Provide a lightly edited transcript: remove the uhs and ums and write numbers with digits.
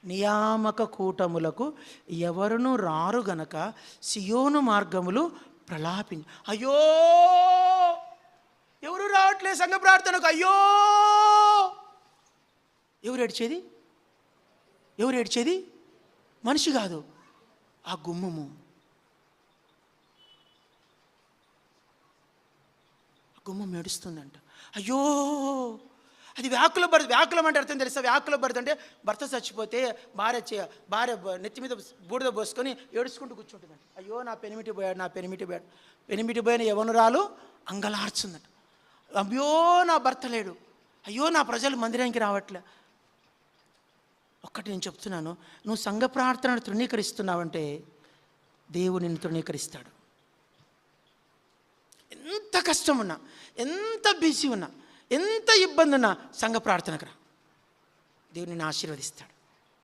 నియామక కూటములకు ఎవరును రారు గనక సియోను మార్గములు ప్రలాపించి. అయ్యో, ఎవరు రావట్లేదు సంఘ ప్రార్థనకు, అయ్యో. ఎవరు ఏడ్చేది? ఎవరు ఏడ్చేది? మనిషి కాదు, ఆ గుమ్మము. గుమ్మం ఏడుస్తుందంట. అయ్యో, అది వ్యాకుల భర్త. వ్యాకులం అంటే అర్థం తెలుసా? వ్యాకుల భర్త అంటే భర్త చచ్చిపోతే భార్య నెత్తి మీద బూడిద పోసుకొని ఏడుచుకుంటూ కూర్చుంటుందంట. అయ్యో, నా పెనిమిటి పోయాడు, నా పెనిమిటి పోయాడు. పెనిమిటి పోయిన యవనురాలు అంగలార్చుందట. అయ్యో, నా భర్త లేడు, అయ్యో, నా ప్రజలు మందిరానికి రావట్లే. ఒక్కటి నేను చెప్తున్నాను, నువ్వు సంఘ ప్రార్థనను తృణీకరిస్తున్నావంటే దేవుడు నిన్ను తృణీకరిస్తాడు. ఎంత కష్టం ఉన్నా, ఎంత బిజీ ఉన్నా, ఎంత ఇబ్బంది ఉన్నా సంఘ ప్రార్థనకు రా, దేవుడు నిన్ను ఆశీర్వదిస్తాడు.